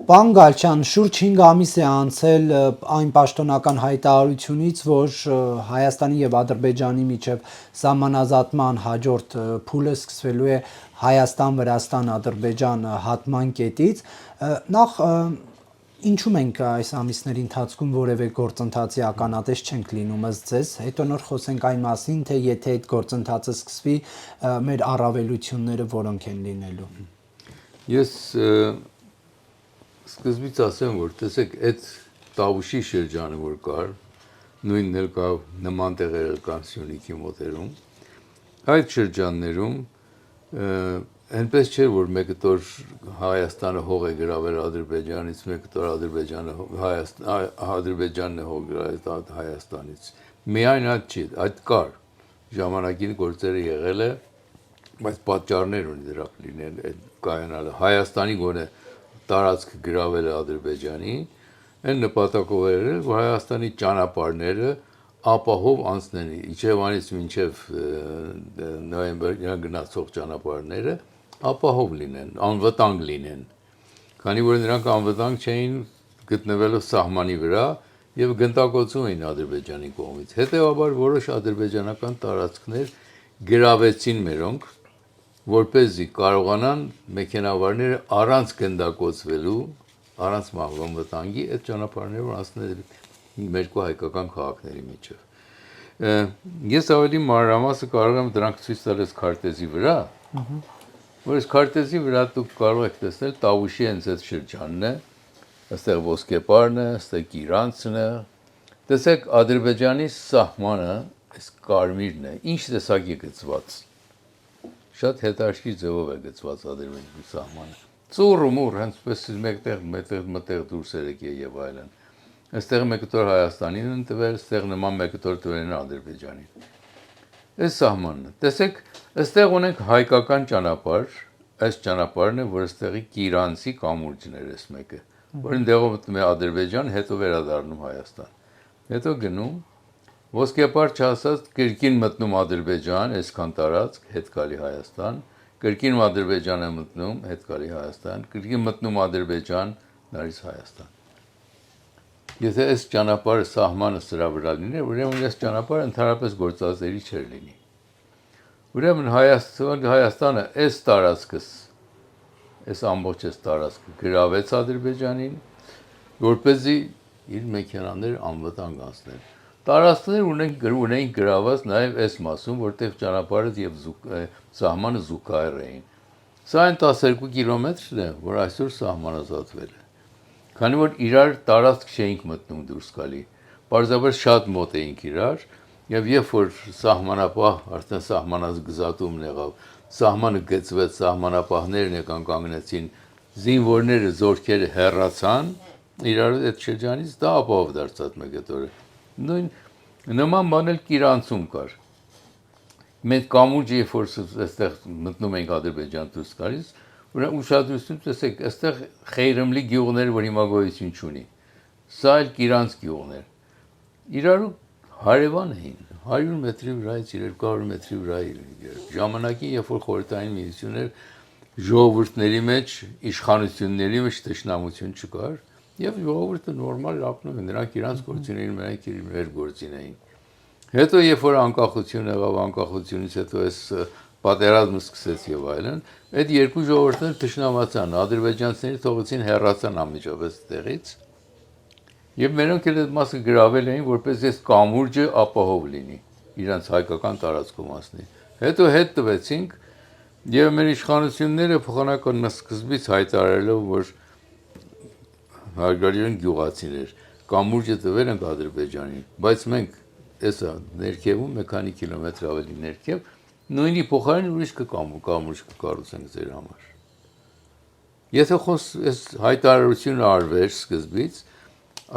Պարոն Գալչյան, շուրջ 5 ամիս է անցել այն պաշտոնական հայտարարությունից, որ Հայաստանի եւ Ադրբեջանի միջև սահմանազատման հաջորդ փուլը սկսվելու է Հայաստան-Վրաստան-Ադրբեջան հատման կետից։ Նախ ինչու մենք այս ամիսների ընթացքում որևէ գործընթացի ականատես չենք լինում ըստ ձեզ, հետո նոր խոսենք այն մասին, թե եթե այդ գործընթացը սկսվի, մեր առավելությունները որոնք են լինելու։ Ես սկզբից ասեմ, որ տեսեք, այդ Տավուշի շրջանը, որ կար, նույնն էլ կա նման տեղեր կան Սյունիքի մոտերում, այդ շրջաններում այնպես չէր, որ մեկը տոր Հայաստանը հող է գրավել Ադրբեջանից, մեկը տոր Ադրբեջանն է հող գրավել Հայաստանից։ Միայն այդ չի, այդ կար, ժամանակին գործերը եղել է, բայց պատճառներ ունի դրա լինել կայանալը։ Հայաստանի գոնե տարածք գրավել է Ադրբեջանի, այն նպատակով էր, որ Հայաստանի ճանապարհները ապահով անցնեն Իջևանից մինչև նոյեմբեր գնացող ճանապարհները ապահով լինեն, անվտանգ լինեն։ Քանի որ նրանք անվտանգ չէին գտնվելով սահմանի վրա եւ գնդակոծում էին Ադրբեջանի կողմից։ Հետևաբար որոշ ադրբեջանական տարածքներ գրավեցին մերոնք, որպեսզի կարողանան մեքենավարները առանց գնդակոծվելու, առանց մահվան վտանգի այդ ճանապարհներով անցնել երկու հայկական քաղաքների միջև։ Ես ավելի մանրամասը կարող եմ դրանք ցույց տալ այս քարտեզի վրա, որ այս քարտեզի վրա դուք կարող եք տեսնել Տավուշի հենց այդ շրջանն է, այստեղ Ոսկեպարն է, այստեղ Կիրանցն է։ Տեսեք Ադրբեջանի սահմանը, այս կարմիրն է, ինչ տեսակի գծված։ Շատ հետաքրքիր ձևով է գծված Ադրբեջանի սահմանը։ Ծուռ հենց մեկտեղ դուրս եկե եւ այլն։ Այստեղ մեկը տոր Հայաստանին են տվել, այստեղ նման մեկը տոր տվել են Ադրբեջանին։ Այս սահմանն է։ Տեսեք, այստեղ ունենք հայկական ճանապարհ, այս ճանապարհն է, որ այստեղի Կիրանցի կամուրջն էր այս մեկը, որ այնտեղով մտնում է Ադրբեջան, հետո վերադառնում Հայաստան։ Հետո գնում Ոսկեպար չասած կրկին մտնում Ադրբեջան, այսքան տարածք, հետ գալի Հայաստան, կրկին Ադրբեջան է մտնում, հետ գալի Հայաստան, կրկին մտնում Ադրբեջան, նորից Հայաստան։ Եթե այս ճանապարհը սահմանը սրա վրա լիներ, ուրեմն այս ճանապարհը ընդհանրապես գործածերի չէր լինի։ Ուրեմն Հայաստանը այս տարածքս, այս ամբողջ այս տարածքը գրավեց Ադրբեջանին, որպեսզի իր մեքենաները անվտանգ անցնեն։ Տարածքներ ունեն գրաված նաև այս մասում, որտեղ ճանապարհը եւ սահմանը զուգահեռ էին։ Սա այն 12 կիլոմետրն է, որ այսօր սահմանազատվել է։ Քանի որ իրար տարածք չէինք մտնում դուրս գալի, պարզապես շատ մոտ էինք իրար, եւ երբ որ սահմանապահ արդեն սահմանազգզատումն եղավ, սահմանը գծվեց, սահմանապահներն եկան կանգնեցին, զինվորները զորքերը հեռացան, իրար այդ շրջանից դա ապահով դարձած մեկետորը։ Նույն նման բան էլ Կիրանցում կար։ Մենք կամուրջը երբ որ այստեղ մտնում ենք Ադրբեջան դուրս գալիս, ուրեմն ուշադրություն տեսեք, այստեղ Խեյրմլի գյուղներ, որ հիմա գոյություն չունի։ Սա էլ Կիրանց գյուղներ։ Իրարու հարևան էին, 100 մետրի վրայից 200 մետրի վրա ժամանակին, երբ որ խորհրդային միություններ ժողովուրդների մեջ, իշխանությունների մեջ թշնամություն չկար, եւ ժողովուրդը նորմալ ապրում են, նրանք իրանց գործիներին, մենք մեր գործին էին։ Հետո երբ որ անկախություն եղավ, անկախությունից հետո այս պատերազմը սկսեց եւ այլն, այդ երկու ժողովուրդները թշնամացան, ադրբեջանցիները թողեցին հեռացան անմիջապես տեղից։ Եվ մերոնք էլ այդ մասը գրավել էին, որպես այս կամուրջը ապահով լինի, իրանց հայկական տարածքում ասնի։ Հետո հետ տվեցինք եւ մեր իշխանությունները փոխանակն սկզբից հայտարարելով, որ հարգարժան գյուղացիներ կամուրջը տվել ենք Ադրբեջանին, բայց մենք էսա ներքևում մի քանի կիլոմետր ավելի ներքև նույնի փոխարեն ուրիշ կամուրջ կկառուցենք ձեր համար։ Եթե այս հայտարարությունը արվեր սկզբից,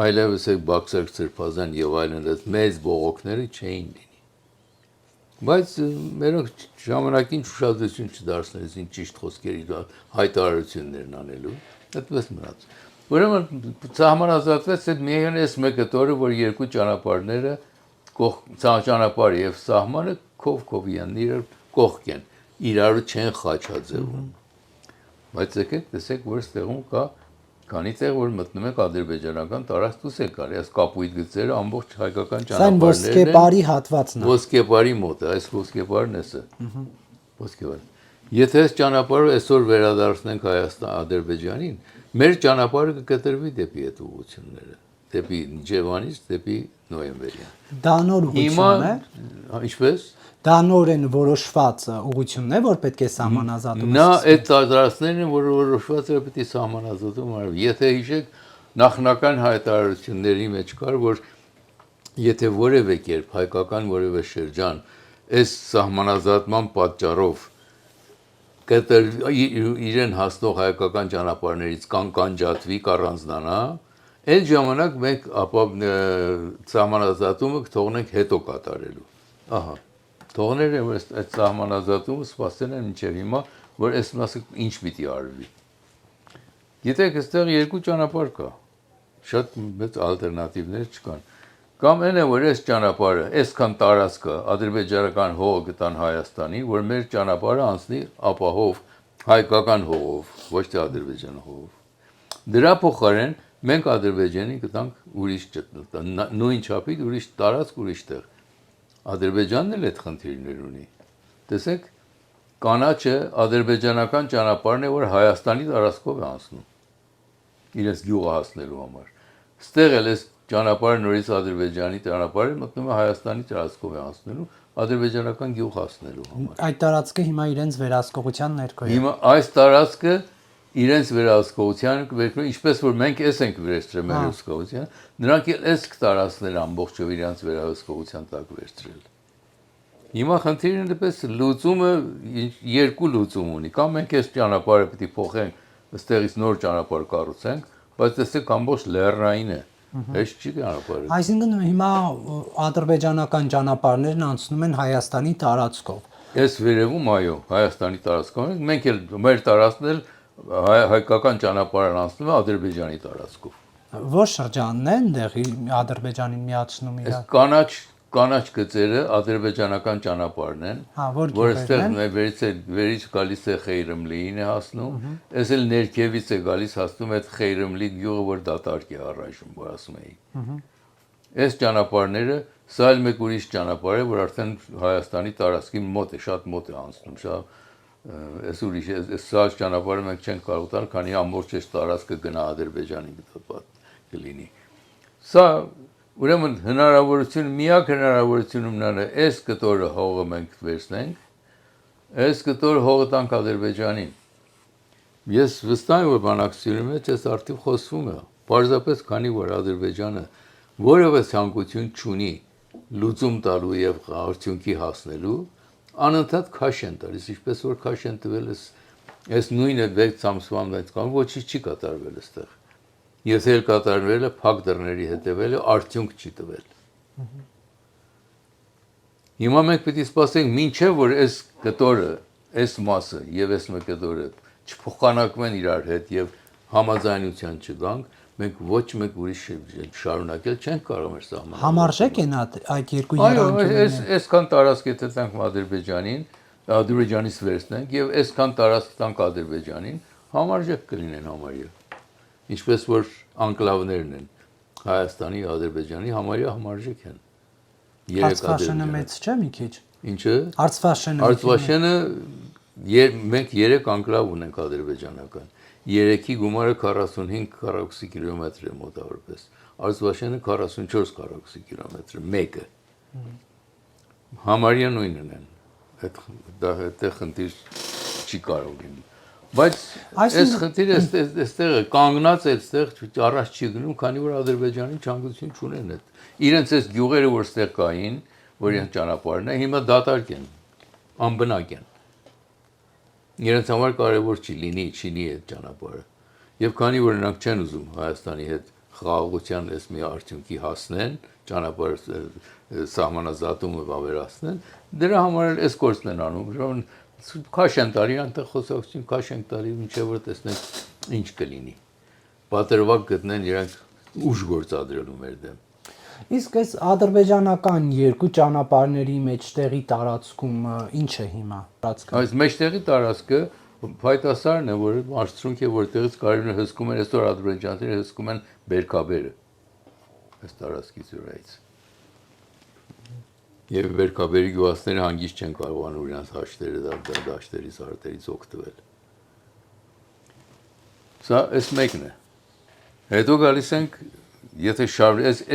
այլևս այդ Բաքսեր Սրբազան եւ այլն այդ մեծ բողոքները չէին լինի։ Բայց մերոնք ժամանակին ուշադրություն չդարձնեցին ճիշտ խոսքերի հայտարարություններն անելու, այդպես մնաց։ Ուրեմն սահմանազատվեց այդ միայն այս մեկը տորը, որ երկու ճանապարհները ճանապարհը եւ սահմանը քով-քովյան իրար կողք են, իրարու չեն խաչաձևում։ Բայց եկեք տեսեք, որ ստեղում կա Քանի տեղ որ մտնում եք ադրբեջանական տարածք դուս եք գալի, այս կապույտ գծերը ամբողջ հայկական Սան ճանապարհներն ոսկեպարի հատվածն է։ Ոսկեպարի մոտ է, այս ոսկեպարն է սա։ Ոսկեպար։ Եթե այս ճանապարհը այսօր վերադարձնենք Հայաստան Ադրբեջանին, մեր ճանապարհը կկտրվի դեպի այդ ուղղությունները, դեպի Ջևանից դեպի Նոյեմբերյան։ Դա նոր ուղղություն է։ Ինչպես Դա նորեն որոշված ուղղությունն է, որ պետք է սահմանազատում նա այդ տարածքներն են, որ որոշված է պետք է սահմանազատում արվի։ Եթե հիշեք, նախնական հայտարարությունների մեջ կար, որ եթե որևէ կերպ հայկական որևէ շրջան այս սահմանազատման պատճառով իրեն հասնող հայկական ճանապարհներից կանջատվի, կառանձնանա, այդ ժամանակ մենք ապա սահմանազատումը կթողնենք հետո կատարելու։ Ահա թողներ են որ այդ սահմանազատումը սպասել են մինչև հիմա, որ այս մասը ինչ պիտի արվի։ Գիտեք, այստեղ երկու ճանապարհ կա։ Շատ մեծ ալտերնատիվներ չկան։ Կամ այն է, որ այս ճանապարհը, այսքան տարածքը ադրբեջանական հողը գտան Հայաստանի, որ մեր ճանապարհը անցնի ապահով հայկական հողով, ոչ թե ադրբեջանի հողով։ Դրա փոխարեն մենք Ադրբեջանին կտանք ուրիշ նույն չափի ուրիշ տարածք ուրիշ տեղ։ Ադրբեջանն էլ այդ խնդիրներ ունի։ Տեսեք, կանաչը ադրբեջանական ճանապարհն է, որ Հայաստանի տարածքով է անցնում։ Իրենց գյուղը հասնելու համար։ Ստեղ էլ այս ճանապարհը նորից Ադրբեջանի ճանապարհը մտնում է Հայաստանի տարածքով է անցնելու, ադրբեջանական գյուղ հասնելու համար։ Այդ տարածքը հիմա իրենց վերահսկողության ներքո է։ Հիմա այս տարածքը իրենց վերահսկողության կվերագրում, ինչպես որ մենք էս ենք վերցրել մեր հսկողության, նրանք էլ այս տարածքները ամբողջով իրենց վերահսկողության տակ վերցրել։ Հիմա խնդիրը դեպս լուծումը երկու լուծում ունի, կամ մենք այս ճանապարհը պետք է փոխենք, այստեղից նոր ճանապարհ կառուցենք, բայց տեսեք ամբողջ լեռնային է, հեչ չի ճանապարհը։ Այսինքն հիմա ադրբեջանական ճանապարհներն անցնում են Հայաստանի տարածքով։ Այս վերևում այո, Հայաստանի տարածքով, մենք էլ մեր տարածքն էլ հայկական ճանապարհն անցնում է Ադրբեջանի տարածքով։ Որ շրջանն է այնտեղ Ադրբեջանին միացնում իրար։ Կանաչ գծերը ադրբեջանական ճանապարհն են, որ այստեղ վերից գալիս է Խեյրմլիին է հասնում, այս էլ ներքևից է գալիս հասնում այդ Խեյրմլի գյուղը, որ դատարկ է առայժմ, որ ասում էի։ Այս ճանապարհները, սա էլ մեկ ուրիշ ճանապարհ է, որ արդեն Հայաստանի տարածքի մոտ է, շատ մոտ է անցնում, այս ուրիշ է, սա ճանապարհը մենք չենք կարող տալ, քանի ամբողջ այս տարածքը գնա Ադրբեջանի կլինի։ Սա ուրեմն հնարավորություն, միակ հնարավորությունը մնալ է այս կտորը հողը մենք վերցնենք, այս կտորը հողը տանք Ադրբեջանին։ Ես վստահ եմ, որ բանակցությունների մեջ այս արդյոք խոսվում է, պարզապես քանի որ Ադրբեջանը որևէ ցանկություն չունի լուծում տալու եւ արդյունքի հասնելու, անընդհատ քաշ են տալիս, ինչպես որ քաշ են տվել այս նույնը 6 ամսվան մեջ կամ ոչինչ չի կատարվել այստեղ։ Եթե էլ կատարվել է, փակ դռների հետևել է, արդյունք չի տվել։ Հիմա մենք պետք է սպասենք մինչև որ այս կտորը, այս մասը եւ այս կտորը չփոխանակվեն իրար հետ եւ համաձայնության չգանք, մենք ոչ մեկ ուրիշ շարունակել չենք կարող մեր սահմանը։ Համարժեք են այդ երկու Այո, երանգները։ այսքան տարածք եթե տանք Ադրբեջանին, Ադրբեջանից վերցնենք եւ այսքան տարածք տանք Ադրբեջանին, համարժեք կլինեն համարյա։ Ինչպես որ անկլավներն են Հայաստանի, Ադրբեջանի համարյա համարժեք են։ Արցախաշենը մեծ չէ մի քիչ։ Ինչը։ Արցախաշենը մենք 3 անկլավ ունենք ադրբեջանական։ 3-ի գումարը 45 քառակուսի կիլոմետր է մոտավորապես։ Արցախաշենը 44 քառակուսի կիլոմետր մեկը։ Համարյա նույնն են։ Այդ խնդիր չի կարող լինի։ Բայց այս խնդիրը այստեղ է կանգնած այստեղ առաջ չի գնում, քանի որ Ադրբեջանի ցանկություն չունեն այդ։ Իրենց այս գյուղերը որ այստեղ կային, որ իրենց ճանապարհն է, հիմա դատարկ են, անբնակ են։ Իրենց համար կարևոր չի լինի այդ ճանապարհը։ Եվ քանի որ նրանք չեն ուզում Հայաստանի հետ խաղաղության այս մի արդյունքի հասնեն, ճանապարհը սահմանազատումը վավերացնեն, դրա համար էլ այս գործն են անում։ Քաշ են տարի, այնտեղ խոսակցություն քաշ են տարի, մինչև որ տեսնենք ինչ կլինի։ Պատրվակ գտնեն իրանք ուժ գործադրելու մեր դեմ։ Իսկ այս ադրբեջանական երկու ճանապարհների մեջտեղի տարածքում ինչ է հիմա տարածքը։ Այս մեջտեղի տարածքը Փայտասարն է, որ մարզրունք է, որտեղից կարելի է հսկում են այսօր ադրբեջանցիները հսկում են Բերքաբերը։ Այս տարածքից յուրայից։ Եվ Բերքաբերի գյուղացիները հանգիստ չեն կարողանում իրենց հաշտերը դաշտերից արտերից օգտվել։ Սա այս մեկն է։ Հետո գալիս ենք, եթե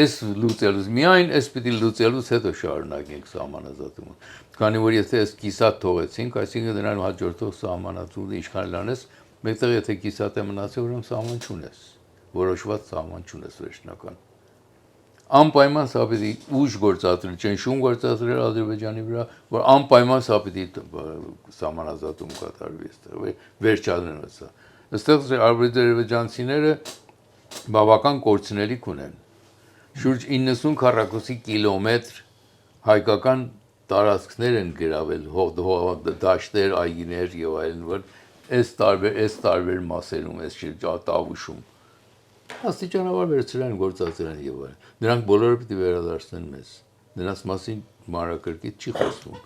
այս լուծելուց, միայն այս պիտի լուծելուց հետո շարունակենք սահմանազատումը։ Քանի որ եթե այս կիսատ թողեցինք, այսինքն նրան հաջորդող սահմանազատումը ինչքան լանես, մեկտեղ եթե կիսատ է մնացել, ուրեմն սահման չունես, որոշված սահման չունես վերջնական։ Անպայման սա պիտի ուժ գործադրել, ճնշում գործադրել Ադրբեջանի վրա, որ անպայման սա պիտի սահմանազատում կատարվի այստեղ, վերջադրել սա։ Այստեղ ադրբեջանցիները բավական կորցնելիք ունեն։ Շուրջ 90 քառակուսի կիլոմետր հայկական տարածքներ են գրավել, դաշտեր, այգիներ եւ այլն, որ այս տարբեր մասերում, այս Տավուշում աստիճանաբար վերցրել են, գործածել են եւ այլն։ Նրանք բոլորը պիտի վերադարձնեն մեզ։ Նրանց մասին մանրակրկիտ չի խոսվում,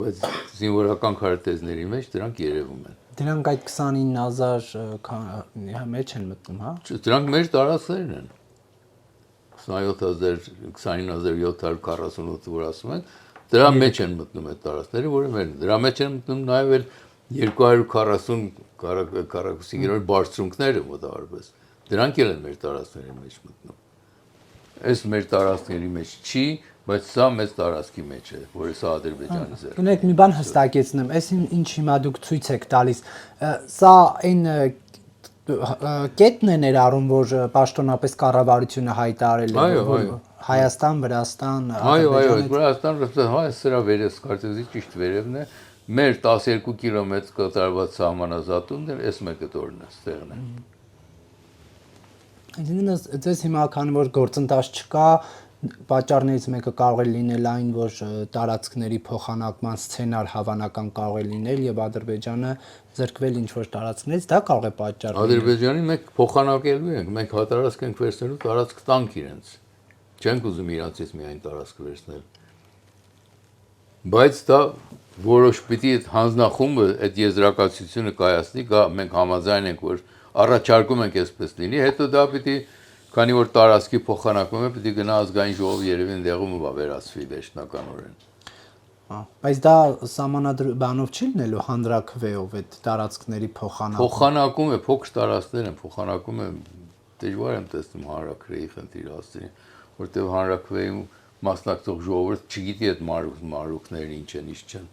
բայց զինվորական քարտեզների մեջ դրանք երևում են։ Դրանք այդ 29000 մեջ են մտնում, հա։ Դրանք մեր տարածքներն են։ 29748, որ ասում են, դրա մեջ են մտնում այդ տարածքները, որը մերն։ Դրա մեջ են մտնում նաև էլ 240 քառակուսի կիլոմետր բարձրունքները մոտավորապես։ Դրանք էլ են մեր տարածքների մեջ մտնում։ Այս մեր տարածքների մեջ չի, բայց սա մեծ տարածքի մեջ է, որը սա Ադրբեջանի ձեռքն է։ Գնեք մի բան հստակեցնեմ, այս ինչ հիմա դուք ցույց եք տալիս, սա այն կետն է ներառում, որ պաշտոնապես կառավարությունը հայտարարել է, որ Հայաստան, Վրաստան, Ադրբեջան, Վրաստան, սրա վերևս քարտեզի ճիշտ վերևն է, մեր 12 կիլոմետր կատարված սահմանազատումն էլ այս մեկը տորն է, ստեղն է։ Այսինքն ձեզ հիմա քանի որ գործընթաց չկա, պատճառներից մեկը կարող է լինել այն, որ տարածքների փոխանակման սցենար հավանական կարող է լինել եւ Ադրբեջանը զրկվել ինչ-որ տարածքներից, դա կարող է պատճառ լինել։ Ադրբեջանի մենք փոխանակելու ենք, մենք հատարածք ենք վերցնելու, տարածք տանք իրենց։ Չենք ուզում իրանցից միայն տարածք վերցնել։ Բայց դա որոշ պիտի այդ հանձնախումբը, այդ եզրակացությունը կայացնի, մենք համաձայն ենք, որ առաջարկում ենք այսպես լինի, հետո դա պիտի, քանի որ տարածքի փոխանակում է, պիտի գնա ազգային ժողով երևի ընդեղում վերացվի վերջնականորեն։ Բայց դա սահմանադրաբանով չի լինելու հանրաքվեով այդ տարածքների փոխանակում։ Փոխանակում է, փոքր տարածքներ են, փոխանակում է, դժվար եմ տեսնում հանրաքվեի խնդիր հասցնի, որտեղ հանրաքվեի մասնակցող ժողովուրդ չգիտի այդ մանրուքները ինչ են, ինչ չեն։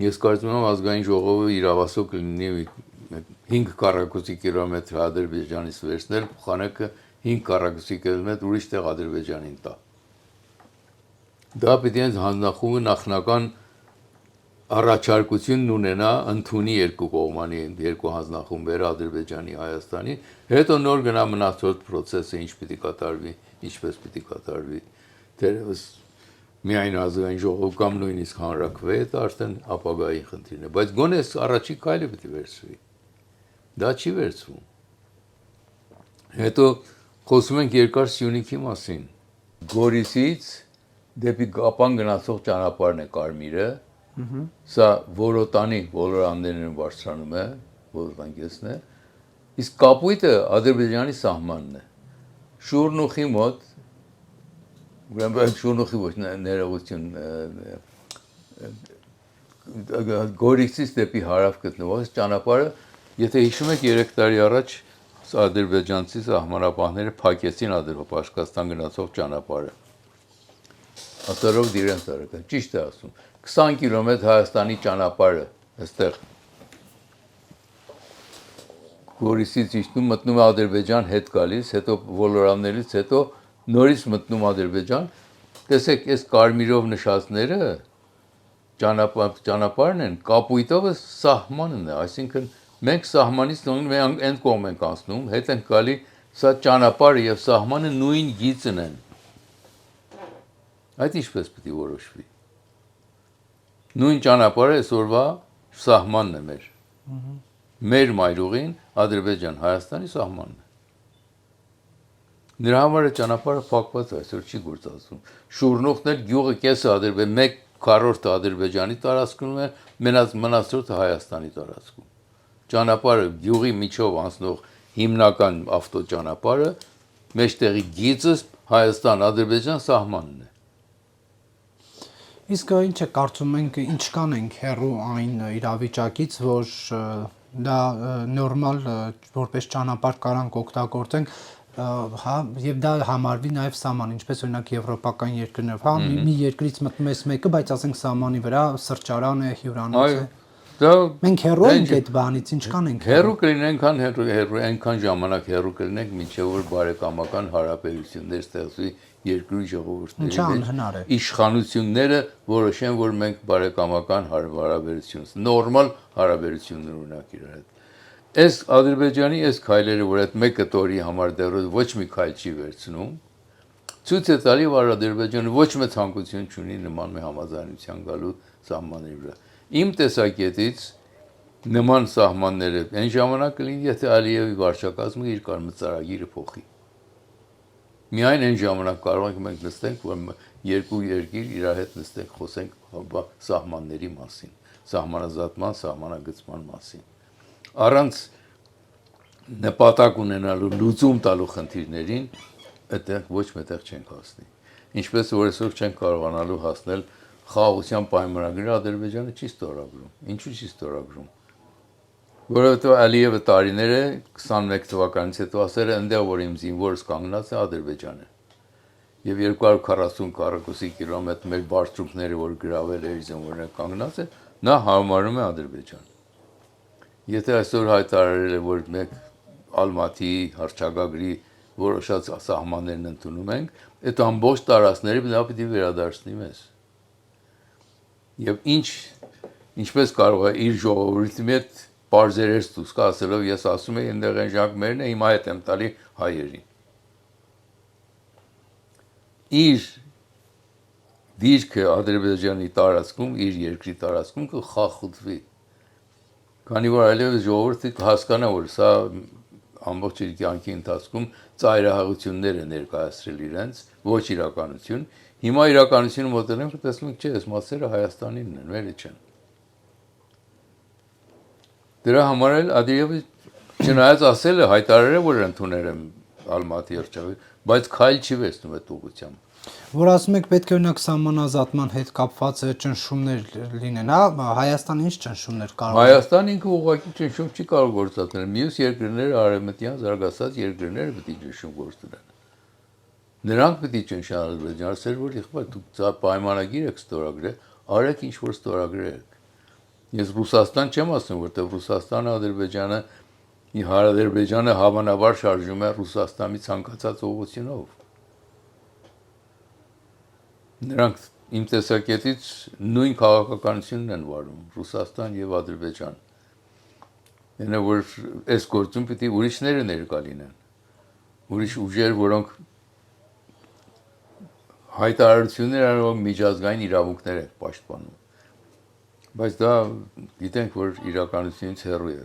Ես կարծում եմ ազգային ժողովը իրավասու կլինի 5 քառակուսի կիլոմետր Ադրբեջանից վերցնել, փոխանակը 5 քառակուսի կիլոմետր ուրիշ տեղ Ադրբեջանին տա։ Դա պիտի հենց հանձնախումբը նախնական առաջարկությունն ունենա, ընդունի երկու կողմանի, երկու հանձնախումբերը Ադրբեջանի, Հայաստանի, հետո նոր գնա մնացած process-ը ինչ պիտի կատարվի, ինչպես պիտի կատարվի։ Դերևս միայն ազգային ժողով կամ նույնիսկ հանրաքվե, դա արդեն ապագայի խնդիրն է, բայց գոնե առաջի քայլը պիտի վերցվի։ Դա չի վերցվում։ Հետո խոսում ենք երկար Սյունիքի մասին։ Գորիսից դեպի Կապան գնացող ճանապարհն է կարմիրը։ Սա Որոտանի ոլորաններն բարձրանում է, Որոտան կեսն է։ Իսկ Կապույտը Ադրբեջանի սահմանն է։ Շուրնուխի մոտ, ուրեմն Շուրնուխի ոչ ներողություն, Գորիսից դեպի հարավ գտնվող ճանապարհը, եթե հիշում եք 3 տարի առաջ ադրբեջանցի սահմանապահները փակեցին Ադրբեջան գնացող ճանապարհը։ Ասարով դիրենց արական, ճիշտ է ասում, 20 կիլոմետր Հայաստանի ճանապարհը, այստեղ Գորիսից իջնում մտնում է Ադրբեջան, հետ գալիս, հետո ոլորաններից հետո նորից մտնում Ադրբեջան, տեսեք, այս կարմիրով նշածները ճանապարհն են, Կապույտովը սահմանն է, այսինքն մենք սահմանից մենք այն կողմ ենք անցնում, հետ ենք գալի, սա ճանապարհը եւ սահմանը նույն գիծն են։ Այդ ինչպես պիտի որոշվի։ Նույն ճանապարհը այսօրվա սահմանն է մեր։ Մեր մայրուղին Ադրբեջան, Հայաստանի սահմանն է։ Նրա համար ճանապարհը փակված է, այսօր չի գործածվում։ Շուրնուխն էլ գյուղը կեսը Ադրբեջան, 1 քառորդը Ադրբեջանի տարածքում է, մնացորդը Հայաստանի տարածքում։ Ճանապարհը գյուղի միջով անցնող հիմնական ավտոճանապարհը մեջտեղի գիծը Հայաստան-Ադրբեջան սահմանն է։ Իսկ ինչ է կարծում ենք, ինչքան ենք հեռու այն իրավիճակից, որ դա նորմալ որպես ճանապարհ կարանք օգտագործենք, հա, եւ դա համարվի նաեւ սահման, ինչպես օրինակ եվրոպական երկրներով, հա, մի երկրից մտնում ես մեկը, բայց ասենք սահմանի վրա սրճարան է, հյուրանոց է։ Մենք հեռու ենք այդ բանից, ինչքան ենք հեռու կլինենք, այնքան ժամանակ հեռու կլինենք, մինչև որ բարեկամական հարաբերություններ ստեղծվի երկրի ժողովուրդների մեջ, իշխանությունները որոշեն, որ մենք բարեկամական հարաբերություն, նորմալ հարաբերություններ ունենք իրար հետ։ Այս Ադրբեջանի այս քայլերը, որ այդ մեկ կտորի համար դեռ ոչ մի քայլ չի վերցնում, ցույց է տալի, որ Ադրբեջանը ոչ մի ցանկություն չունի նման մի համաձայնության գալու սահմանների վրա։ Իմ տեսակետից նման սահմանները այն ժամանակ կլինի, եթե Ալիևի վարչակազմը իր կարմրծրագիրը փոխի։ Միայն այն ժամանակ կարող ենք մենք նստենք, որ երկու երկիր իրար հետ նստենք, խոսենք սահմանների մասին, սահմանազատման, սահմանագծման մասին։ Առանց նպատակ ունենալու լուծում տալու խնդիրներին, այդտեղ ոչ մետեղ չենք հասնի։ Ինչպես որ այսօր չենք կարողանալու հասնել խաղաղության պայմանագրը Ադրբեջանը չի ստորագրում։ Ինչու չի ստորագրում։ Որովհետև Ալիևը տարիներ է 21 թվականից հետո ասել է այնտեղ որ իմ զինվորս կանգնած է Ադրբեջանը։ Եվ 240 քառակուսի կիլոմետր մեր բարձրուկները որ գրավել է իր զինվորները կանգնած է, նա համարում է Ադրբեջան։ Եթե այսօր հայտարարել է որ մենք Ալմատիի հռչակագրի որոշած սահմաններն ընդունում ենք, այդ ամբողջ տարածքները նա պիտի վերադարձնի մեզ։ Եվ ինչպես կարող է իր ժողովրդի հետ բարձերես դուս ասելով ես ասում եմ այնտեղ այն ժամանակ մերն է հիմա հետ եմ տալի հայերին։ Իր դիրքը Ադրբեջանի տարածքում, իր երկրի տարածքում կխախուտվի։ Քանի որ այլևս ժողովուրդը հասկանա որ սա ամբողջ իր կյանքի ընթացքում ծայրահեղություններ է ներկայացրել իրենց, ոչ իրականություն, հիմա իրականությունը մոտենում ենք տեսնում ենք չէ, այս մասերը Հայաստանինն են, մերը չեն։ Դրա համար էլ Ադիևը չնայած ասել է հայտարարել է որ ընդունել եմ Ալմատի հռչակագիրը, բայց քայլ չի վերցնում այդ ուղղությամբ։ Որ ասում եք պետք է օրինակ սահմանազատման հետ կապված ճնշումներ լինեն, հա, Հայաստանը ինչ ճնշումներ կարող է։ Հայաստանը ինքը ուղղակի ճնշում չի կարող գործադրել։ Մյուս երկրները արևմտյան զարգացած երկրները պետք է ճնշում գործադրեն։ Նրանք պետք է ճնշեն Ադրբեջանը, ասել որ իղբա դուք պայմանագիր եք ստորագրել, արեք ինչ որ ստորագրեք։ Ես Ռուսաստան չեմ ասում, որտեղ Ռուսաստանը Ադրբեջանը հավանաբար շարժում է Ռուսաստանի ցանկացած ուղղությունով։ Նրանք իմ տեսակետից նույն քաղաքականությունն են վարում Ռուսաստան եւ Ադրբեջան։ Այնա որ այս գործում պիտի ուրիշները ներկա լինեն։ Ուրիշ ուժեր, որոնք հայտարարություններ արող միջազգային իրավունքներ են պաշտպանում։ Բայց դա գիտենք, որ իրականությունից հեռու է,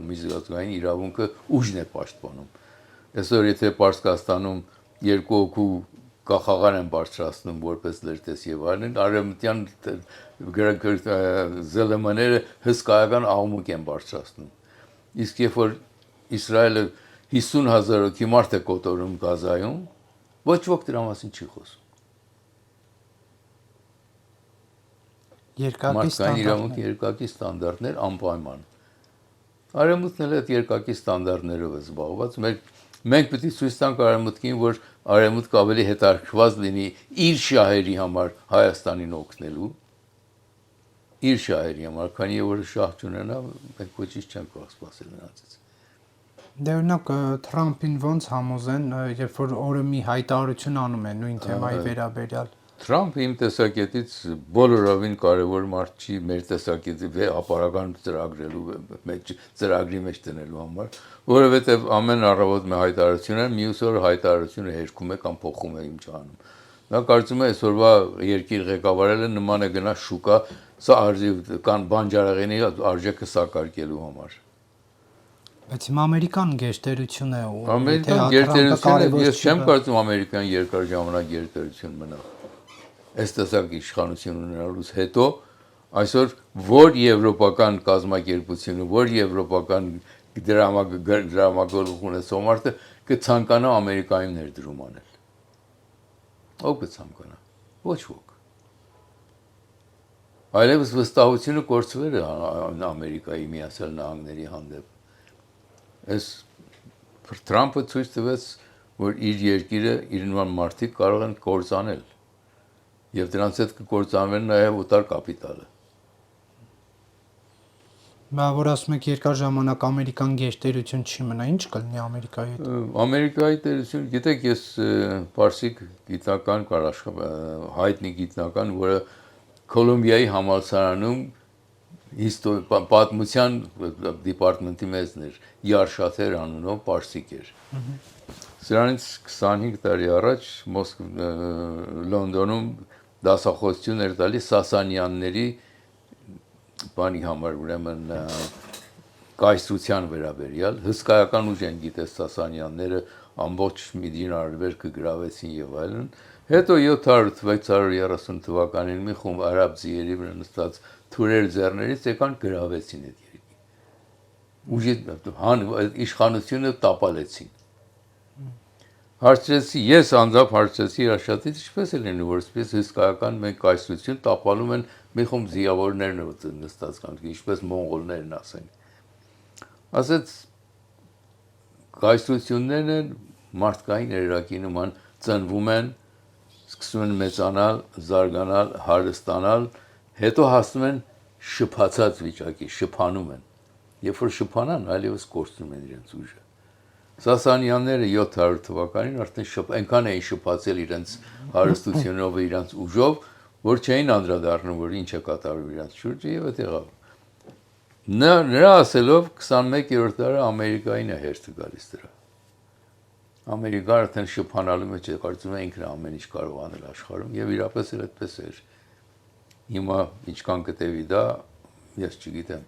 միջազգային իրավունքը ուժն է պաշտպանում։ Այսօր եթե Պարսկաստանում երկու հոգու կախաղան են բարձրացնում որպես լրտես եւ այլն, արևմտյան ԶԼՄ-ները հսկայական աղմուկ են բարձրացնում։ Իսկ երբ որ Իսրայելը 50,000 հոգի մարդ է կոտորում Գազայում, ոչ ոք դրա մասին չի խոսում։ Երկակի ստանդարտներ անպայման։ Արևմուտքն էլ այդ երկակի ստանդարտներով է զբաղված։ Մենք պետք է ցույց տանք արևմուտքին, որ արևմուտքը ավելի հետաքրքրված լինի իր շահերի համար Հայաստանին օգնելու, իր շահերի համար, քանի որ շահ չունենա, մենք ոչինչ չենք կարող սպասել նրանցից։ Դե օրինակ Թրամփին ոնց համոզեն, երբ որ օրը մի հայտարարություն անում է նույն թեմայի վերաբերյալ։ Թրամփը իմ տեսակետից բոլորովին կարևոր մարդ չի մեր տեսակետի ապարական ծրագրի մեջ դնելու համար, որովհետև ամեն առավոտ մի հայտարարություն է, մյուս օրը հայտարարությունը հերքում է կամ փոխում է իմ ճանում։ Նա կարծում է այսօրվա երկիր ղեկավարելը նման է գնա շուկա, սա կան բանջարեղենի արժեքը սակարկելու համար։ Բայց հիմա ամերիկան գերտերություն է ու ամերիկան գերտերություն է, ես չեմ կարծում ամերիկան երկար ժամանակ գերտերություն մնա։ այս տեսակ իշխանություն ունենալուց հետո այսօր որ եվրոպական կազմակերպությունը, որ եվրոպական դրամագլուխ ունեցող մարդը կցանկանա Ամերիկայում ներդրում անել։ Ով կցանկանա։ Ոչ ոք։ Այլևս վստահությունը կորցվել է Ամերիկայի Միացյալ Նահանգների հանդեպ։ Այս Թրամփը ցույց տվեց, որ իր երկիրը իր նման մարդիկ կարող են կործանել։ Եվ դրանց հետ կկործանվեն նաև օտար կապիտալը։ Բա որ ասում եք երկար ժամանակ ամերիկան գերտերություն չի մնա, ինչ կլինի Ամերիկայի հետ։ Ամերիկայի տերություն, գիտեք, ես պարսիկ գիտնական կար հայտնի գիտնական, որը Կոլումբիայի համալսարանում պատմության դիպարտմենտի մեծն էր, Յարշաթեր անունով պարսիկ էր։ Սրանից 25 տարի առաջ Լոնդոնում դասախոսություն էր տալիս Սասանյանների բանի համար, ուրեմն կայսրության վերաբերյալ, հսկայական ուժ են գիտես Սասանյանները, ամբողջ Միդինարվեր կգրավեցին եւ այլն։ Հետո 700-630 թվականին մի խումբ արաբ ձիերի վրա նստած թուրեր ձեռներից եկան գրավեցին այդ երկիրը։ Ուժի իշխանությունը տապալեցին։ Հարցրեցի, ես անձամբ հարցրեցի Յարաշատից, ինչպես է լինում, որ այսպես հսկայական մենք կայսրություն տապալում են մի խումբ ձիավորներ նստած կան, ինչպես մոնղոլներն ասենք։ Ասեց կայսրություններն մարդկային երակի նման ծնվում են, սկսում են մեծանալ, զարգանալ, հարստանալ, հետո հասնում են շփացած վիճակի, շփանում են։ Երբ որ շփանան, այլևս կորցնում են իրենց ուժը։ Սասանյանները 700 թվականին արդեն այնքան էին շփացել իրենց հարստությունով, իրենց ուժով, որ չէին անդրադառնում, որ ինչ է կատարվում իրենց շուրջը եւ այդ եղավ։ Նրա ասելով 21-րդ դարը Ամերիկային է հերթը գալիս դրա։ Ամերիկան արդեն շփանալու մեջ է, կարծում եմ ինքն ամեն ինչ կարող անել աշխարհում եւ իրապես էլ այդպես էր։ Հիմա ինչքան կտևի դա, ես չգիտեմ։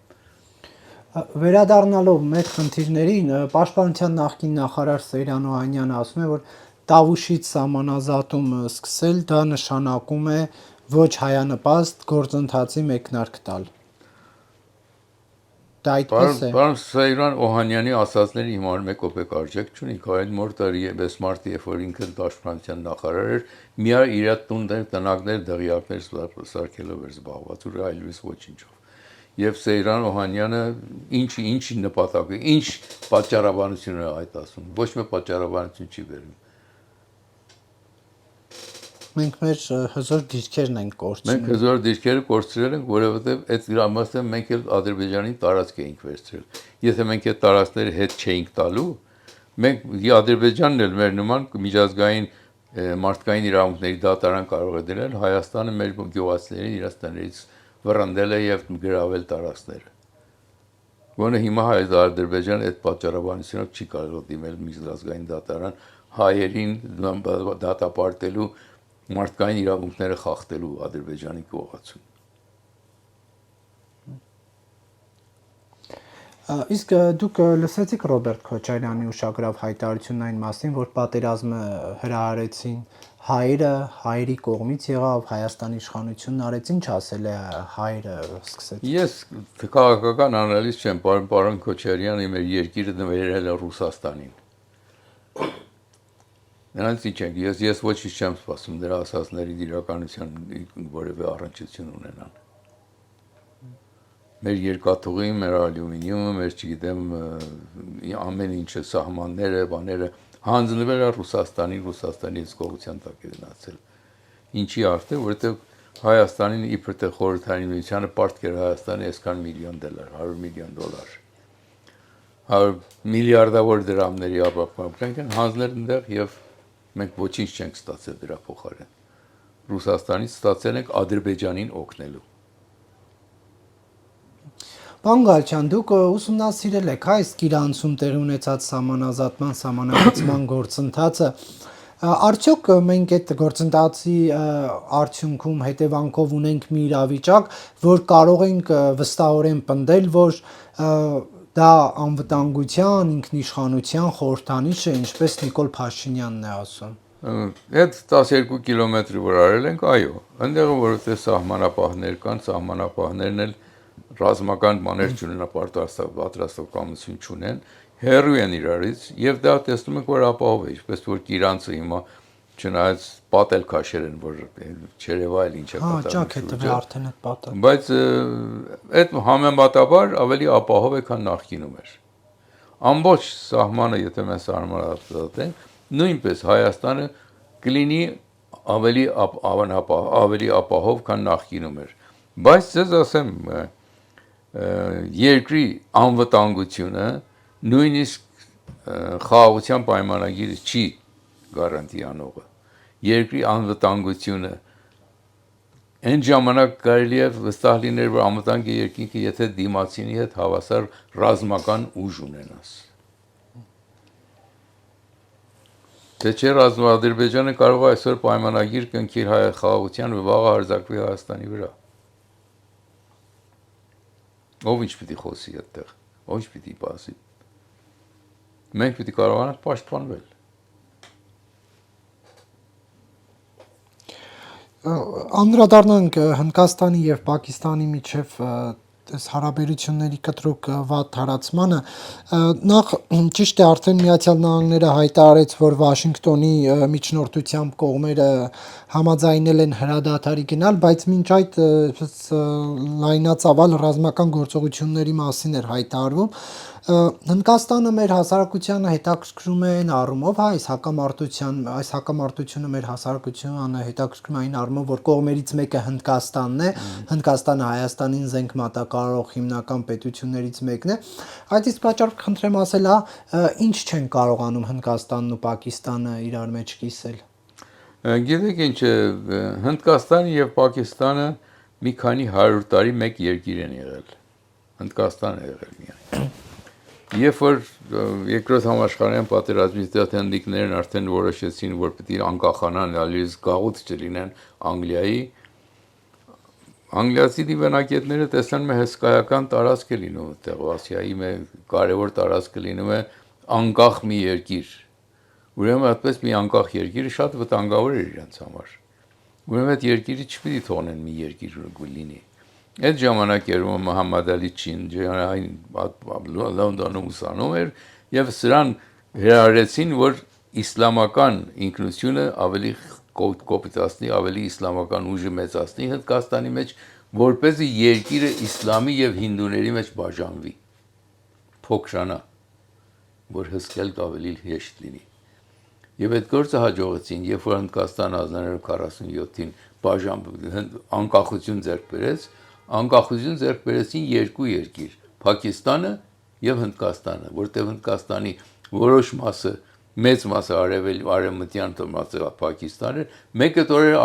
Վերադառնալով մեր խնդիրներին, Պաշտպանության նախկին նախարար Սեյրան Օհանյանը ասում է, որ Տավուշից սահմանազատումը սկսել դա նշանակում է ոչ հայանպաստ գործընթացի մեկնարկ տալ։ Դա այդպես է։ Պարոն Սեյրան Օհանյանի ասածների հիմա մեկ կոպեկ արժեք չունի, այն մոր տարի էս մարտի, երբ որ ինքը Պաշտպանության նախարար էր, միա իր տուններ, տնակներ, դղյակներ սարքելով էր զբաղված, ու այլևս ոչինչով։ Եվ Սեյրան Օհանյանը ինչի նպատակը, ինչ պատճառաբանություն է այդ ասում, ոչ մի պատճառաբանություն չի վերում։ Մենք մեր հզոր դիրքերն ենք կորցրել։ Մենք հզոր դիրքերը կորցրել ենք, որովհետև այդ գրամասը մենք էլ Ադրբեջանի տարածք էինք վերցրել։ Եթե մենք այդ տարածքները հետ չէինք տալու, մենք Ադրբեջանն էլ մեր նման միջազգային մարդկային իրավունքների դատարան կարող է դնել, Հայաստանը մեր գյուղացիներին իրաց տներից վռնդել է եւ գրավել տարածքները։ Որը հիմա Ադրբեջանը այդ պատճառաբանությունով չի կարող դիմել միջազգային դատարան հայերին դատապարտելու մարդկային իրավունքները խախտելու Ադրբեջանի կողացում։ Իսկ դուք լսեցիք Ռոբերտ Քոչարյանի ուշագրավ հայտարարությունն այն մասին, որ պատերազմը հրահարեցին հայերը, հայերի կողմից եղավ, Հայաստանի իշխանությունն արեց, ինչ ասել է հայերը սկսեց։ Ես քաղաքական անալիզ չեմ, պարոն Քոչարյանը մեր երկիրը նվերել է Ռուսաստանին։ Նրանց ինչ ենք, ես ոչինչ չեմ սպասում դրա ասածների իրականության որևէ առնչություն ունենան։ Մեր երկաթուղին, մեր ալյումինիումը, մեր չգիտեմ ամեն ինչը, սահմանները, բաները հանձնվել է Ռուսաստանի հսկողության տակ է գնացել։ Ինչի արդյոք, որովհետև Հայաստանին իբր թե Խորհրդային Միությանը պարտքեր Հայաստանի այսքան միլիոն դոլար, 100 միլիոն դոլար։ 100 միլիարդավոր դրամների ապահովանք են հանձնել այնտեղ եւ մենք ոչինչ չենք ստացել դրա փոխարեն։ Ռուսաստանից ստացել ենք Ադրբեջանին օգնելու։ Պարոն Գալչյան, դուք ուսումնասիրել եք այս Իրանցում տեղի ունեցած սահմանազատման, սահմանափակման գործընթացը։ Արդյոք մենք այդ գործընթացի արդյունքում հետևանքով ունենք մի իրավիճակ, որ կարող ենք վստահորեն պնդել, որ դա անվտանգության, ինքնիշխանության խորհրդանիշ է, ինչպես Նիկոլ Փաշինյանն է ասում։ Այդ 12 կիլոմետրի վրա արել ենք, այո, այնտեղ որովհետև սահմանապահներ կան, սահմանապահներն էլ ռազմական բաներ չունեն, պատրաստակամություն չունեն, հեռու են իրարից, եւ դա տեսնում ենք, որ ապահով է, ինչպես որ Կիրանցը հիմա չնայած պատել քաշեր են, որ չերևա էլ ինչ է կատարվում։ Ճակ է տվել արդեն այդ պատը։ Բայց այդ համեմատաբար ավելի ապահով է, քան նախկինում էր։ Ամբողջ սահմանը, եթե մենք սահմանափակենք, նույնպես Հայաստանը կլինի ավելի ապահով, քան նախկինում էր։ Բայց ձեզ ասեմ, երկրի անվտանգությունը նույնիսկ խաղաղության պայմանագիրը չի գարանտի անողը։ Երկրի անվտանգությունը այն ժամանակ կարելի է վստահ լինել, որ անվտանգ է երկինքը, եթե դիմացինի հետ հավասար ռազմական ուժ ունենաս։ Թե չէ Ադրբեջանը կարող է այսօր պայմանագիր կնքել խաղաղության ու վաղը հարձակվի Հայաստանի վրա։ Ով ինչ պիտի խոսի այդտեղ, ով ինչ պիտի բացի։ Մենք պիտի կարողանանք պաշտպանվել։ Անդրադառնանք Հնդկաստանի եւ Պակիստանի միջև այս հարաբերությունների կտրուկ վատ տարածմանը, նախ ճիշտ է արդեն Միացյալ Նահանգները հայտարարեց, որ Վաշինգտոնի միջնորդությամբ կողմերը համաձայնել են հրադադարի գնալ, բայց մինչ այդ լայնածավալ ռազմական գործողությունների մասին էր հայտարարվում։ Հնդկաստանը մեր հասարակությանը հետաքրքրում է այն առումով, այս հակամարտությունը մեր հասարակությանը հետաքրքրում է այն առումով, որ կողմերից մեկը Հնդկաստանն է, Հնդկաստանը Հայաստանին զենք մատակարարող հիմնական պետություններից մեկն է։ Այդ իսկ պատճառով խնդրեմ ասել, ինչ չեն կարողանում Հնդկաստանն ու Պակիստանը իրար մեջ կիսել։ Գիտեք ինչ է, Հնդկաստանը եւ Պակիստանը մի քանի 100 տարի մեկ երկիր են եղել։ Հնդկաստանը եղել միայն։ Երբ որ երկրորդ համաշխարհային պատերազմից դեռ հնդիկներն արդեն որոշեցին, որ պետք է անկախանան, ալիս գաղութ չլինեն Անգլիայի, անգլիացի դիվանագետները տեսան մի հսկայական տարածք է լինում այդտեղ, Ասիայի մի կարևոր տարածք է լինում է անկախ մի երկիր։ Ուրեմն այդպես մի անկախ երկիրը շատ վտանգավոր է իրենց համար։ Ուրեմն այդ երկիրը չպիտի թողնեն մի երկիր լինի։ Այդ ժամանակ էր Մոհամմադ Ալի Չինջանային Լոնդոնում ուսանում էր եւ սրան հրահրեցին, որ իսլամական ինքնությունը ավելի կոպիտացնի, ավելի իսլամական ուժը մեծացնի Հնդկաստանի մեջ, որպեսզի երկիրը իսլամի եւ հինդուների մեջ բաժանվի, փոքրանա, որ հսկել ավելի հեշտ լինի։ Եվ այդ գործը հաջողեցին, երբ որ Հնդկաստանը 1947-ին անկախություն ձեռք բերեց, անկախություն ձեռք բերեցին երկու երկիր, Պակիստանը եւ Հնդկաստանը, որտեղ Հնդկաստանի որոշ մասը, մեծ մասը արևմտյան մասը Պակիստանը, մեկը տորեր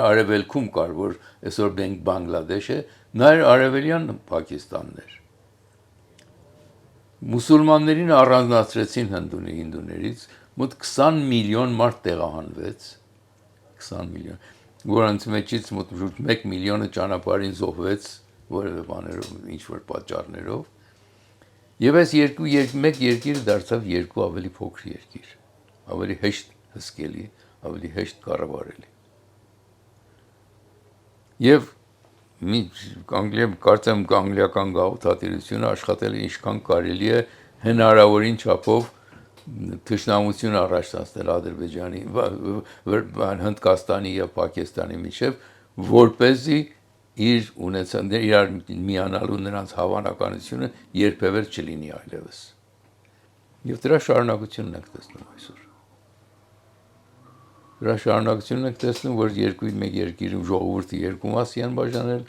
արևելքում կար, որ այսօր Բանգլադեշ է, նա էր արևելյան Պակիստանն էր։ Մուսուլմաններին առանձնացրեցին հինդուներից, մոտ 20 միլիոն մարդ տեղահանվեց, 20 միլիոն, որոնց մեջից մոտ 1 միլիոնը ճանապարհին զոհվեց, որևէ բաներով, ինչ-որ պատճառներով, եւ այս մեկ երկիրը դարձավ երկու ավելի փոքր երկիր, ավելի հեշտ հսկելի, ավելի հեշտ կառավարելի։ Եվ կարծեմ անգլիական գաղութատիրությունը աշխատել է ինչքան կարելի է հնարավորին չափով թշնամություն առաջ տանել Ադրբեջանի, Հնդկաստանի եւ Պակիստանի միջև, որպեսզի իրար միանալու նրանց հավանականությունը երբևէ չլինի այլևս։ Եվ դրա շարունակությունն ենք տեսնում այսօր։ Դրա շարունակությունն ենք տեսնում, որ մեկ երկիրում ժողովուրդը երկու մասի են բաժանել,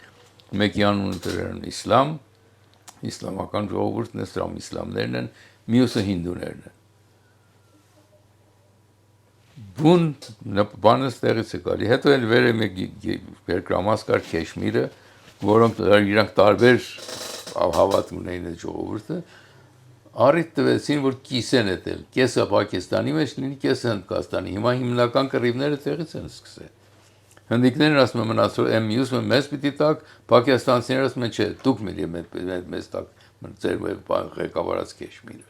մեկի անունը դրել իսլամ, իսլամական ժողովուրդն է, սրամ իսլամներն են, մյուսը հինդուներն են։ Բուն բանը ստեղից է գալի։ Հետո էլ վեր է մեկ երկրամաս կար Քեշմիրը, որոնք իրանք տարբեր հավատ ունեին այդ ժողովուրդը, առիթ տվեցին, որ կիսեն էտել, կեսը Պակիստանի մեջ լինի, կեսը Հնդկաստանի։ Հիմա հիմնական կռիվները տեղից են սկսել։ Հնդիկներն ասում են մնացել, մյուսը մեզ պիտի տակ, պակիստանցիները ասում են, չէ, դուք մեզ տակ, ձեր ղեկավարած Քեշմիրը։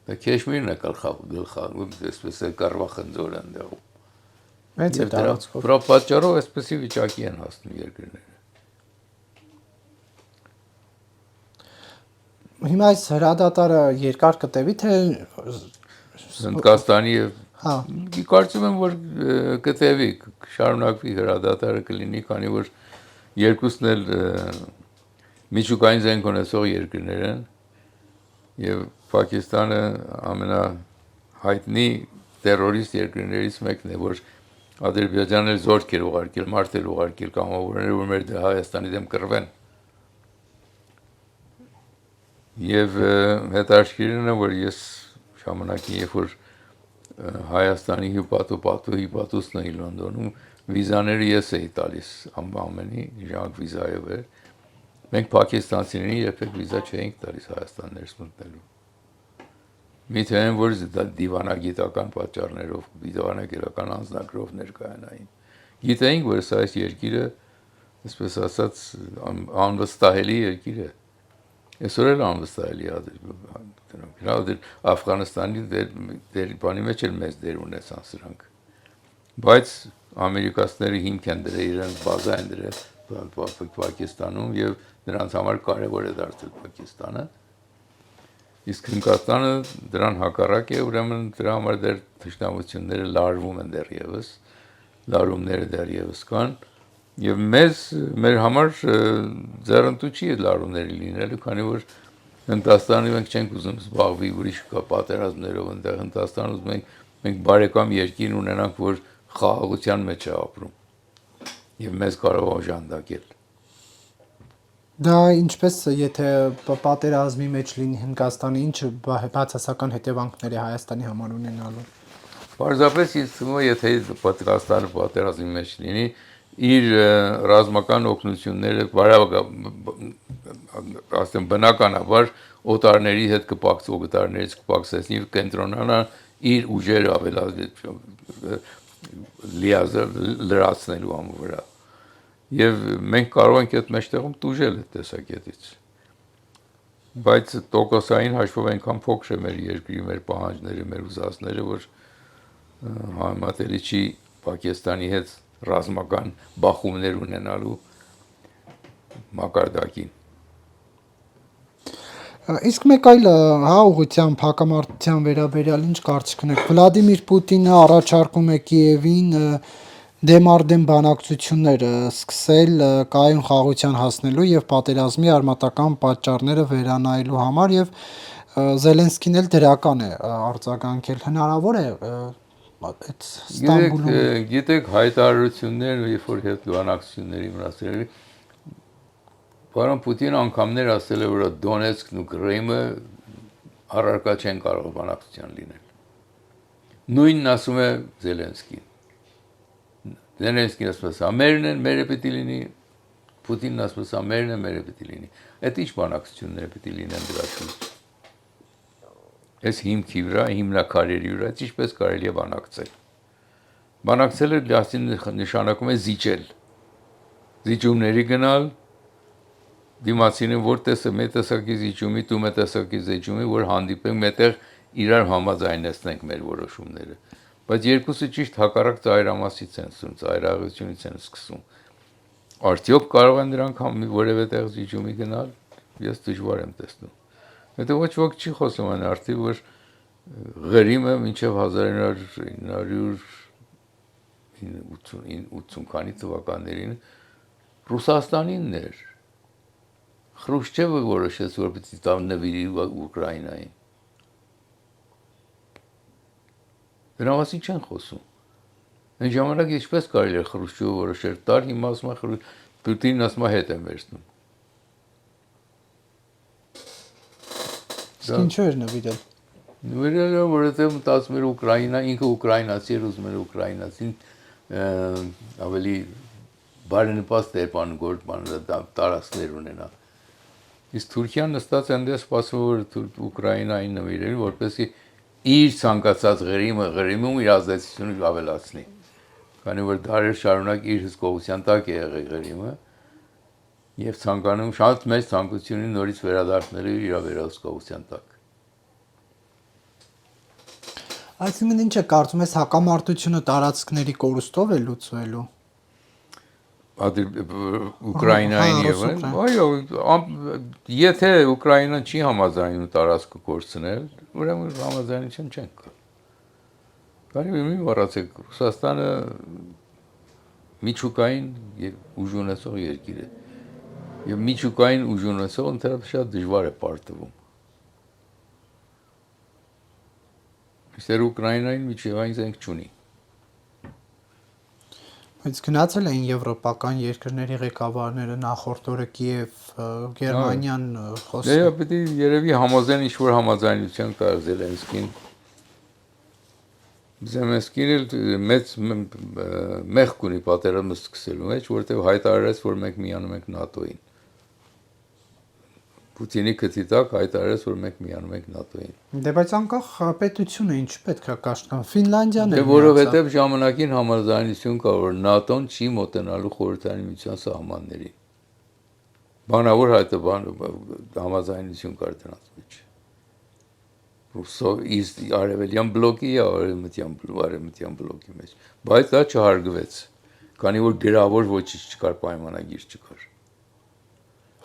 Դա Քեշմիրն է գլխավոր, այսպես է կառվախնձոր այնտեղում։ Մեծ է տարածքով։ Դրա պատճառով այսպեսի վիճակի են հասնում երկրները։ Հիմա այս հրադադարը երկար կտևի, թե Հնդկաստանի եւ հա, կարծում եմ, որ կտևի, շարունակվի հրադադարը կլինի, քանի որ երկուսն էլ միջուկային զենք ունեցող երկրներ են եւ Պակիստանը ամենահայտնի տերորիստ երկրներից մեկն է, որ Ադրբեջանը զորք էր ուղարկել, մարդ էր ուղարկել կամավորներ, որ մեր Հայաստանի դեմ կռվեն։ Եվ հետաքրքիրն է, որ ես ժամանակին, երբ որ Հայաստանի հիպատոսն էի Լոնդոնում, վիզաները ես էի տալիս ամենի, ժամանակ վիզայով էր։ Մենք պակիստանցիներին երբեք վիզա չէինք տալիս Հայաստան ներս մտնելու։ Միթե այն, որ դիվանագիտական պատճառներով, դիվանագիտական անձնագրով ներկայանային։ Գիտեինք, որ սա այս երկիրը, այսպես ասած, անվստահելի երկիր է։ Այսօր էլ անվստահելի է։ Աֆղանստանի բանի մեջ էլ մեծ դեր ունեցան սրանք։ Բայց ամերիկացիները հիմք են դրել, իրենց բազա են դրել Պակիստանում եւ նրանց համար կարևոր է դարձել Պակիստանը։ Իսկ Հնդկաստանը դրան հակառակ է, ուրեմն դրա համար դեռ թշնամությունները լարվում են դեռևս, լարումները դեռևս կան եւ մեր համար ձեռնտու չի այդ լարումները լինելու, քանի որ Հնդկաստանի մենք չենք ուզում զբաղվի ուրիշ պատերազմներով, այնտեղ Հնդկաստանը ուզում մենք բարեկամ երկիր ունենանք, որ խաղաղության մեջ է ապրում եւ մեզ կարող է օժանդակել։ դա ինչպես եթե պատերազմի մեջ լինի Հնդկաստանը, ինչ բացասական հետևանքներ է Հայաստանի համար ունենալու։ Պարզապես ինձ թվում է, եթե Հնդկաստանը պատերազմի մեջ լինի, իր ռազմական օգնությունները ասեմ բնականաբար օտարների հետ օտարներից կպակսեցնի եւ կենտրոնանա իր ուժերը լրացնելու համար։ Եվ մենք կարող ենք այդ մեջտեղում տուժել այդ տեսակետից։ Բայց տոկոսային հաշվով այնքան փոքր է մեր երկրի, մեր պահանջները, մեր ուզածները, որ համատելի չի Պակիստանի հետ ռազմական բախումներ ունենալու մակարդակին։ Իսկ մեկ այլ հա ուղղությամբ հակամարտության վերաբերյալ ինչ կարծիք ունեք։ Վլադիմիր Պուտինը առաջարկում է Կիևին դեմարդեմ բանակցություններ սկսել կայուն խաղաղության հասնելու եւ պատերազմի արմատական պատճառները վերանայելու համար եւ Զելենսկին էլ դրական է արձագանքել։ Հնարավոր է այդ Ստամբուլում Գիտեք, հայտարարություններ, երբ որ հետ բանակցությունների մնացել Պարոն Պուտինը անգամներ ասել է, որ Դոնեցկն ու Կրեմը առարկա չեն կարող բանակցության լինել։ Նույնն ասում է Զելենսկին։ Զելենսկին ասում է, մերն են, մերը պիտի լինի, Պուտինն ասում է, մերն են, մերը պիտի լինի։ Այդ ինչ բանակցություններ պիտի լինեն դրա շուրջ։ Այս հիմքի վրա, հիմնակարերի վրա, ինչպես կարելի է բանակցել։ Բանակցելը նշանակում է զիջել։ Զիջումների գնալ դիմացինը որ մեր տեսակի զիջումի, դու մեր տեսակի զիջումի, որ հանդիպենք մետեղ իրար համաձայնեցնենք մեր որոշումները։ Բայց երկուսը ճիշտ հակառակ ծայրամասից են սկսում, ծայրահեղությունից են սկսում։ Արդյոք կարող են դրանք որևէ տեղ զիջումի գնալ։ Ես դժվար եմ տեսնում։ Հետո ոչ ոք չի խոսում այն արդի, որ Ղրիմը մինչև 1980 քանի թվականներին Ռուսաստանինն էր։ Խրուշչևը որոշեց, որ պիտի տան նվիրի Ուկրաինային։ Դրա մասին չեն խոսում։ Այն ժամանակ ինչպես կարելի է Խրուշչևը որոշել տալ, հիմա ասում է Պուտինն ասում է հետ եմ վերցնում։ Իսկ ինչու էր նվիրել։ Նվիրել է, որովհետև մտածում էր Ուկրաինա, ինքը ուկրաինացի էր, ուզում էր ուկրաինացին ավելի բարենպաստ տարածքներ ունենա։ Իսկ Թուրքիան նստած այնտեղ սպասում որ Ուկրաինային նվիրել, որպեսզի իր ցանկացած Ղրիմում իր ազդեցությունը ավելացնի։ Քանի որ դարեր շարունակ իր հսկողության տակ է եղել Ղրիմը եւ ցանկանում շատ մեծ ցանկություն ունի նորից վերադառնալու իր վերահսկողության տակ։ Այսինքն ինչ է կարծում ես հակամարտությունը տարածքների կորուստով է լուծվելու։ Ուկրաինային Հա, եւ Ռուս-Ուկրաին։ այո, եթե Ուկրաինան չի համաձայնում տարածքը կորցնել, ուրեմն համաձայնություն չենք կա։ Կարելի մի մոռացեք, Ռուսաստանը միջուկային ուժ ունեցող երկիր է։ Եվ միջուկային ուժ ունեցող ընդհանրապես շատ դժվար է պարտվում։ Իսկ Ուկրաինային միջուկային զենք չունի։ Բայց գնացել էին եվրոպական երկրների ղեկավարները նախորդ օրը Կիև, Գերմանիան Դե խոսել։ պետք է երևի համոզեն ինչ-որ համաձայնության կար Զելենսկին։ Զելենսկին էլ մեծ մեղք ունի պատերազմը սկսելու մեջ, որովհետև հայտարարեց, որ մենք միանում ենք ՆԱՏՕ-ին։ Պուտինի քթի տակ հայտարարեց, որ մենք միանում ենք ՆԱՏՕ-ին։ Դե բայց անկախ պետությունը ինչ պետք է կաշկան։ Ֆինլանդիան Դե էլ որովհետև ժամանակին համաձայնություն կա, որ ՆԱՏՕ-ն չի մոտենալու Խորհրդային Միության սահմաններին։ Բանավոր համաձայնություն կար դրանց մեջ։ Արևելյան բլոկի արևմտյան բլոկի մեջ, բայց դա չհարգվեց, քանի որ գրավոր ոչինչ չկար, պայմանագիր չկար։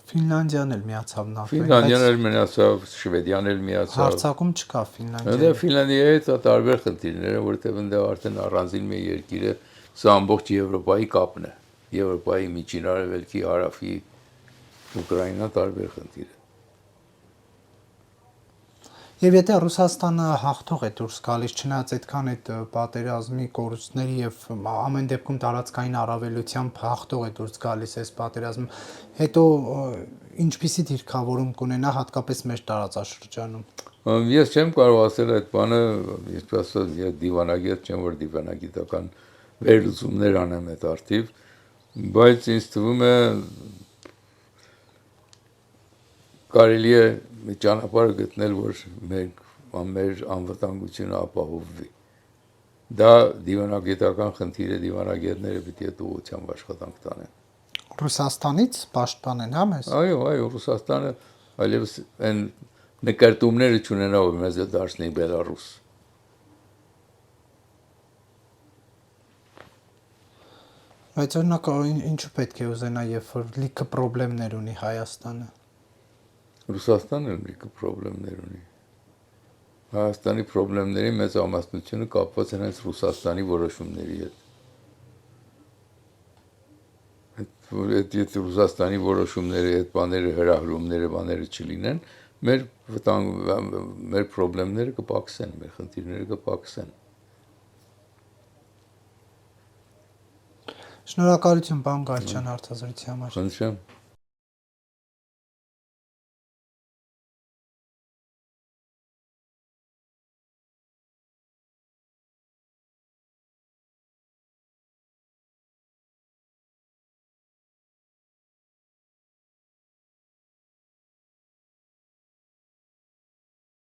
Ֆինլանդիան էլ միացավ ՆԱՏՕ-ին։ Ֆինլանդիան էլ միացավ, Շվեդիան էլ միացավ։ Հարցակում չկա Ֆինլանդիայի։ Դա Ֆինլանդիայի հետ տարբեր խնդիրներ են, որովհետև այնտեղ արդեն առանձին մի երկիր է, սա ամբողջ Եվրոպայի կապն է։ Եվրոպայի միջին արևելքի, հարավի, Ուկրաինա տարբեր խնդիր է։ Եվ եթե Ռուսաստանը հաղթող է դուրս գալիս, չնայած այդքան այդ պատերազմի կորուստների եւ ամեն դեպքում տարածքային առավելությամբ հաղթող է դուրս գալիս այս պատերազմը, հետո ինչպիսի դիրքավորում կունենա հատկապես մեր տարածաշրջանում։ Ես չեմ կարող ասել այդ բանը, ինչպես ես դիվանագետ չեմ, որ դիվանագիտական վերլուծումներ անեմ այդ արդիվ, բայց ինձ թվում է կարելի է մի ճանապարհ գտնել, որ մեր անվտանգությունը ապահովվի։ Դա դիվանագիտական խնդիր է, դիվանագետները պիտի այդ ուղղությամբ աշխատանք տանեն։ Ռուսաստանից պաշտպանեն, հա մեզ։ Այո, Ռուսաստանը այլևս այն նկարտումները չունենա, որ մեզ դարձնի Բելարուս։ Բայց օրինակ ինչու պետք է ուզենա, երբ որ լիքը խնդիրներ ունի Հայաստանը։ Ռուսաստանը լիքը խնդիրներ ունի։ Հայաստանի խնդիրների մեծ ամասնությունը կապված է հենց Ռուսաստանի որոշումների հետ։ Եթե Ռուսաստանի որոշումները, այդ բաները, հրահրումները, բաները չլինեն, մեր խնդիրները կպակսեն, մեր խնդիրները կպակսեն։ Շնորհակալություն, պարոն Գալչյան, հարցազրույցի համար։ Խնդրեմ։